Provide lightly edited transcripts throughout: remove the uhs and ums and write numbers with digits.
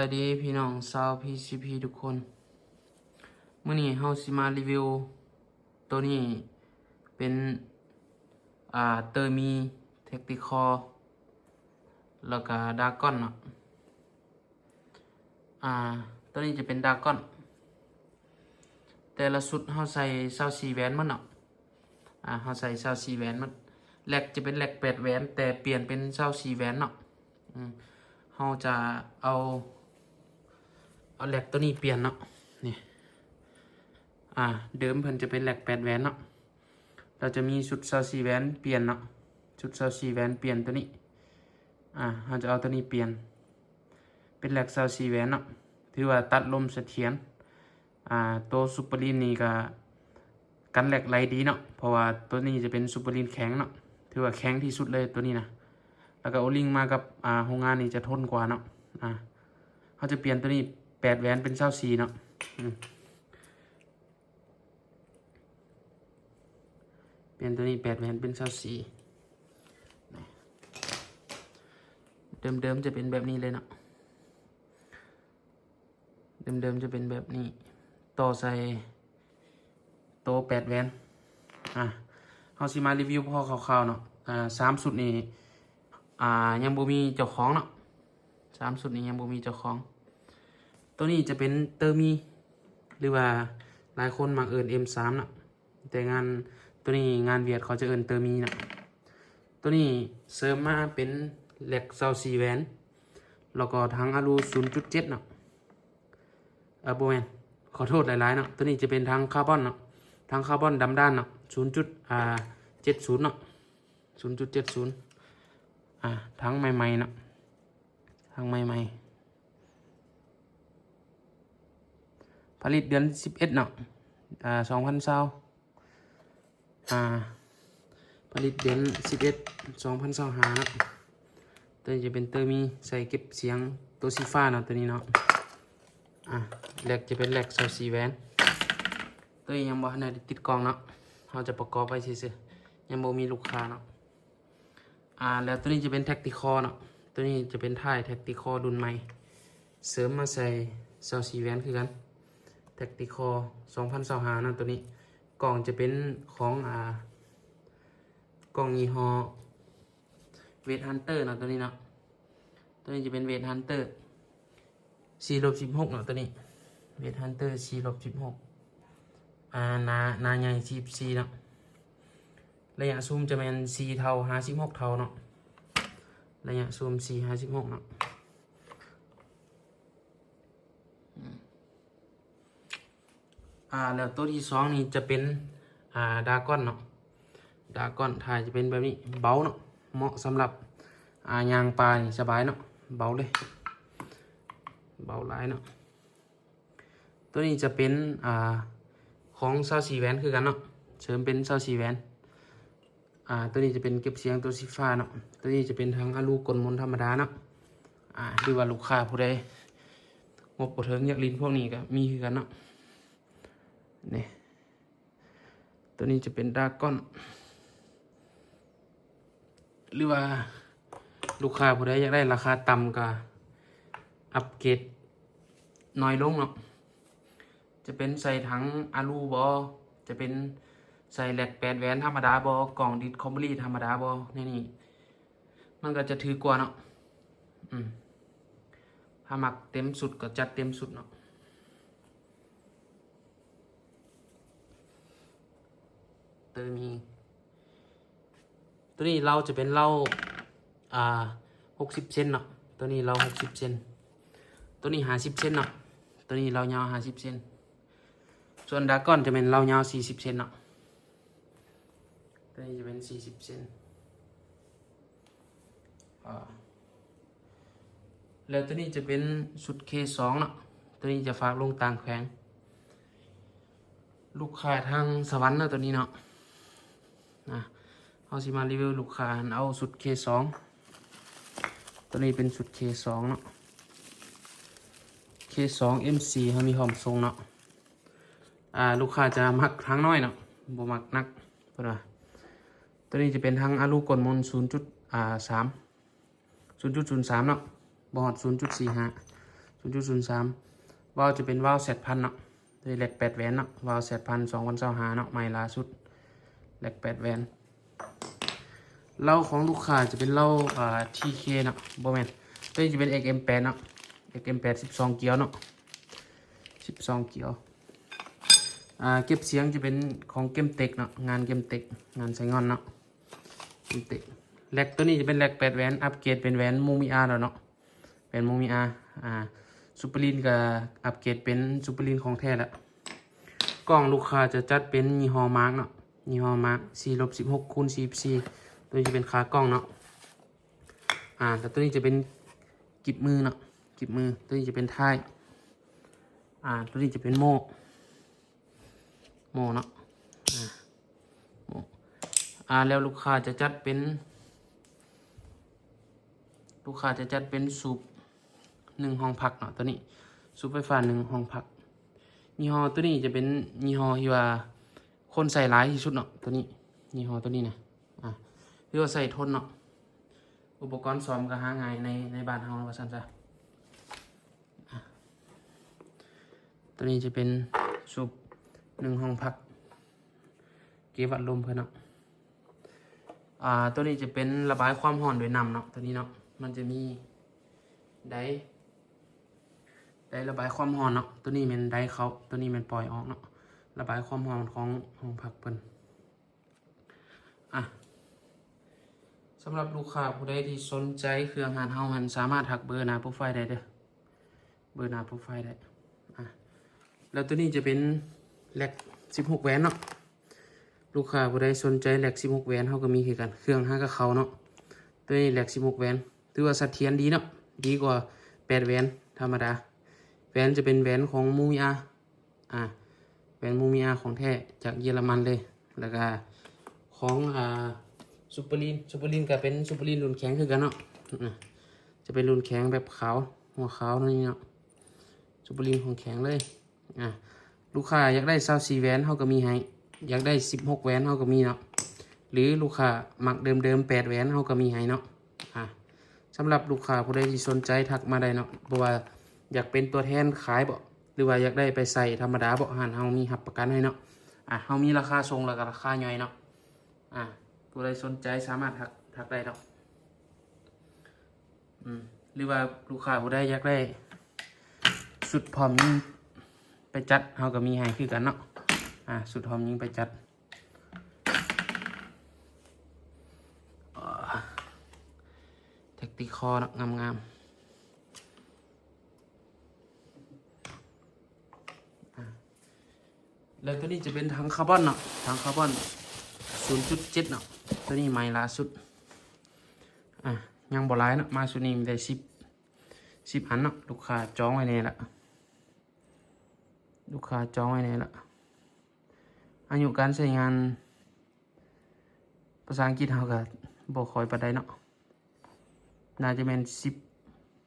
สวัสดีพี่น้องชาว PCP ทุกคนมื้อนี้เฮาสิมารีวิวตัวนี้เป็นเตอร์มีเทคติคอแล้วก็ดากอนเนาะตัวนี้จะเป็นดากอนแต่ละชุดเฮาใส่24แหวนมันเนาะเฮาใส่24แหวนมันแหลกจะเป็นแหลก8แหวนแต่เปลี่ยนเป็น24แหวนเนาะเฮาจะเอาแหลกตัวนี้เปลี่ยนเนาะนี่เดิมเพิ่นจะเป็นแหลก8แหวนเนาะเราจะมีชุด24แหวนเปลี่ยนเนาะชุด24แหวนเปลี่ยนตัวนี้เราจะเอาตัวนี้เปลี่ยนเป็นแหลก24แหวนเนาะถือว่าตัดลมเสถียรตัวซูเปอร์ลีนนี่ก็กันแหลกไหลดีเนาะเพราะว่าตัวนี้จะเป็นซูเปอร์ลีนแข็งเนาะถือว่าแข็งที่สุดเลยตัวนี้นะแล้วก็โอลิงมากับโรงงานนี่จะทนกว่าเนาะเขาจะเปลี่ยนตัวนี้8แหวนเป็น24เนาะเปลี่ยนตัวนี้8แหวนเป็น24เดิมจะเป็นแบบนี้เลยเนาะเดิมจะเป็นแบบนี้ต่อใส่โต8แหวนเขาสิมารีวิวพอคร่าวๆเนาะ3สุดนี้ยังบ่มีเจ้าของเนาะ3สุดนี้ยังบ่มีเจ้าของตัวนี้จะเป็นเตอร์มีหรือว่าหลายคนมักเอิ้น M3 เนาะแต่งานตัวนี้งานเวียดเขาจะเอิ้นเตอร์มีเนาะตัวนี้เสริมมาเป็นแหลก24แหวนแล้วก็ทั้งอลู 0.7 เนาะบ่แม่นขอโทษหลายๆเนาะตัวนี้จะเป็นทั้งคาร์บอนเนาะทั้งคาร์บอนดำด้านเนาะ 0.70 เนาะ 0.70 ทั้งใหม่ๆเนาะทั้งใหม่ๆผลิตเดือน11เนาะ2020ผลิตเดือน11 2025เนาะตัวนี้จะเป็นเตอร์มีใส่เก็บเสียงตัวสีฟ้าเนาะตัวนี้เนาะแหลกจะเป็นแหลก24แหวนตัวนี้ยังบ่ทันได้ติดกล้องเนาะเราจะประกอบไว้ซื่อๆยังบ่มีลูกค้าเนาะแล้วตัวนี้จะเป็นแท็กติคอเนาะตัวนี้จะเป็นท้ายแท็กติคอรุ่นใหม่เสริมมาใส่24แหวนคือกันแท็กติคอ2025เนาะตัวนี้กล่องจะเป็นของกล่องยี่ห้อเวทฮันเตอร์เนาะตัวนี้เนาะตัวนี้จะเป็นเวทฮันเตอร์4-16เนาะตัวนี้เวทฮันเตอร์4-16นาใหญ่44เนาะระยะซูมจะเป็น4เท่า56เท่าเนาะระยะซูม4-56เนาะแล้วตัวที่2นี่จะเป็นดากอนเนาะดากอนถ่ายจะเป็นแบบนี้เบาเนาะเหมาะสำหรับยางปลานี่สบายเนาะเบาเลยเบาหลายเนาะตัวนี้จะเป็นของ24แหวนคือกันเนาะเสริมเป็น24แหวนตัวนี้จะเป็นเก็บเสียงตัวสีฟ้าเนาะตัวนี้จะเป็นทั้งอลูกลมนธรรมดาเนาะหรือว่าลูกค้าผู้ใดงบบ่ถึงอยากลิ้นพวกนี้ก็มีคือกันเนาะนี่ตัวนี้จะเป็นดากอนหรือว่าลูกค้าผู้ใดอยากได้ราคาต่ำก็อัปเกรดน้อยลงเนาะจะเป็นใส่ถังอลูบอจะเป็นใส่แหลก8แหวนธรรมดาบอกล่องดิสคอมเบอรี่ธรรมดาบอนี่มันก็จะถือกว่าเนาะถ้าหมักเต็มสุดก็จัดเต็มสุดเนาะเติมมีตัวนี้เราจะเป็นเหล้า60 เซนเนาะตัวนี้เรา60 เซนตัวนี้50 เซนเนาะตัวนี้เรายาว50 เซนส่วนดากอนจะเป็นเรายาว40 เซนเนาะตัวนี้จะเป็น40 เซนแล้วตัวนี้จะเป็นชุด K2 เนาะตัวนี้จะฝากลงต่างแขวงลูกค้าทางสวรรค์เนาะตัวนี้เนาะเอาสิมารีวิวลูกค้าเอาชุด K2 ตัวนี้เป็นชุด K2 เนาะ K2 MC เขามีความทรงเนาะลูกค้าจะมักทั้งน้อยเนาะบ่มักนักเพิ่นว่าตัวนี้จะเป็นทั้งอลูกลมน 0.03 เนาะบ่ฮอด 0.45 0.03วาล์วจะเป็นวาล์ว8,000เนาะด้วยแหลก8แหวนเนาะวาล์ว8,000 2025เนาะใหม่ล่าสุดแหลก8แหวนเหล้าของลูกค้าจะเป็นเหล้าTK เนาะบ่แม่นตัวนี้จะเป็น XM8 เนาะ XM8 12เกียวเนาะ12เกียวเก็บเสียงจะเป็นของเกมเต็กเนาะงานเกมเต็กงานไซงอนเนาะเกมเต็กแหลกตัวนี้จะเป็นแหลก8แหวนอัปเกรดเป็นแหวนมูมิอาแล้วเนาะเป็นมูมิอาซูเปอร์ลีนกับอัปเกรดเป็นซูเปอร์ลีนของแท้แล้วกล้องลูกค้าจะจัดเป็นยี่ห้อมาร์กเนาะยี่ห้อมาร์ก4-16x44ตัวนี้จะเป็นขากล้องเนาะแต่ตัวนี้จะเป็นกิบมือเนาะกิบมือตัวนี้จะเป็นท้ายตัวนี้จะเป็นโม่เนาะแล้วลูกค้าจะจัดเป็นสูบ1ห้องพักเนาะตัวนี้สูบไฟฟ้า1ห้องพักยี่ห้อตัวนี้จะเป็นยี่ห้อที่ว่าคนใส่หลายที่สุดเนาะตัวนี้ยี่ห้อตัวนี้นะที่ว่าใส่ทนเนาะอุปกรณ์ซ้อมก็หาง่ายในบ้านเฮาว่าซั่นซะตัวนี้จะเป็นสูบ1ห้องพักเก็บวัดลมเพิ่นเนาะตัวนี้จะเป็นระบายความร้อนด้วยน้ำเนาะตัวนี้เนาะมันจะมีได้ระบายความร้อนเนาะตัวนี้เป็นได้เขาตัวนี้เป็นปล่อยออกเนาะระบายความร้อนของห้องพักเพิ่นสำหรับลูกค้าผู้ใดที่สนใจเครื่องหานเฮาหันสามารถทักเบอร์หน้าโปรไฟล์ได้เด้อเบอร์หน้าโปรไฟล์ได้แล้วตัวนี้จะเป็นแหลก16แหวนเนาะลูกค้าผู้ใดสนใจแหลก16แหวนเฮาก็มีคือกันเครื่องหากับเขาเนาะตัวนี้แหลก16แหวนถือว่าเสถียรดีเนาะดีกว่า8แหวนธรรมดาแหวนจะเป็นแหวนของมูมิอาแหวนมูมิอาของแท้จากเยอรมันเลยแล้วก็ของซูเปอร์ลีนก็เป็นซูเปอร์ลีนรุ่นแข็งคือกันเนาะจะเป็นรุ่นแข็งแบบขาวหัวขาวนี่เนาะซูเปอร์ลีนของแข็งเลยลูกค้าอยากได้24แหวนเฮาก็มีให้อยากได้16แหวนเฮาก็มีเนาะหรือลูกค้ามักเดิม8แหวนเฮาก็มีให้เนาะสำหรับลูกค้าผู้ใดที่สนใจทักมาได้เนาะบ่ว่าอยากเป็นตัวแทนขายบ่หรือว่าอยากได้ไปใส่ธรรมดาบ่หันเฮามีรับประกันให้เนาะเฮามีราคาส่งแล้วก็ราคาย่อยเนาะผู้ใดสนใจสามารถทักได้เนาะหรือว่าลูกค้าผู้ใดอยากได้สุดพร้อมยิงไปจัดเฮาก็มีให้คือกันเนาะสุดพร้อมยิงไปจัดแท็กติคอเนาะงามแล้วตัวนี้จะเป็นถังคาร์บอนเนาะถังคาร์บอน 0.7 เนาะตัวนี้ใหม่ล่าสุดยังบ่หลายเนาะมาสุดนี้มีได้10อันเนาะลูกค้าจองไว้แน่ละอายุการใช้งานภาษาอังกฤษเฮาก็บ่ค่อยปานใดเนาะน่าจะแม่น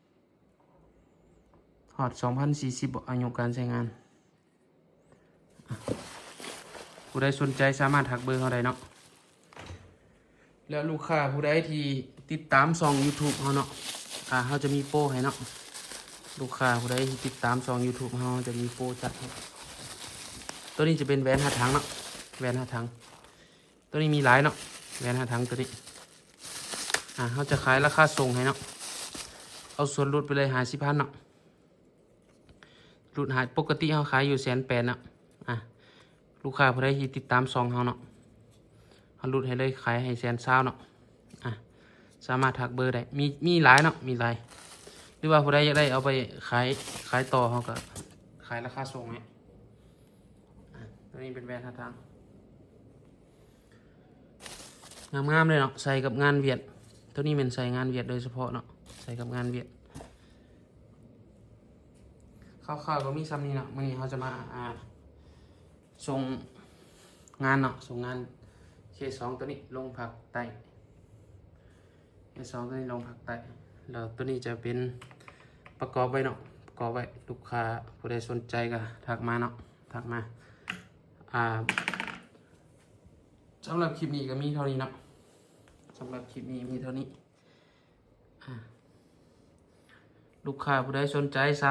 10ฮอด2040อายุการใช้งานผู้ใดสนใจสามารถทักเบอร์เฮาได้เนาะแล้วลูกค้าผู้ใดที่ติดตามช่อง YouTube เฮาเนาะเฮาจะมีโปรให้เนาะลูกค้าผู้ใดที่ติดตามช่อง YouTube เฮาจะมีโปรจัดให้ตัวนี้จะเป็นแหวน5ถังเนาะแหวน5ถังตัวนี้มีหลายเนาะแหวน5ถังตัวนี้เฮาจะขายราคาส่งให้เนาะเอาส่วนลดไปเลย50,000เนาะลดปกติเฮาขายอยู่180,000เนาะลูกค้าผู้ใดที่ติดตามช่องเฮาเนาะเฮาลดให้เลยขายให้120,000เนาะสามารถทักเบอร์ได้มีหลายเนาะมีหลายหรือว่าผู้ใดอยากได้เอาไปขายต่อเฮาก็ขายราคาส่งให้ตัวนี้เป็นแหวน5ถังงามๆเลยเนาะใส่กับงานเวียดตัวนี้เป็นใส่งานเวียดโดยเฉพาะเนาะใส่กับงานเวียดคร่าวๆก็มีซ้ำนี้เนาะมื้อนี้เขาจะมาส่งงานเนาะส่งงานK2ตัวนี้ลงภาคใต้K2ตัวนี้ลงภาคใต้แล้วตัวนี้จะเป็นประกอบไว้เนาะประกอบไว้ลูกค้าผู้ใดสนใจก็ทักมาเนาะทักมาสำหรับคลิปนี้ก็มีเท่านี้เนาะสำหรับคลิปนี้มีเท่านี้ลูกค้าผู้ใดสนใจสามารถ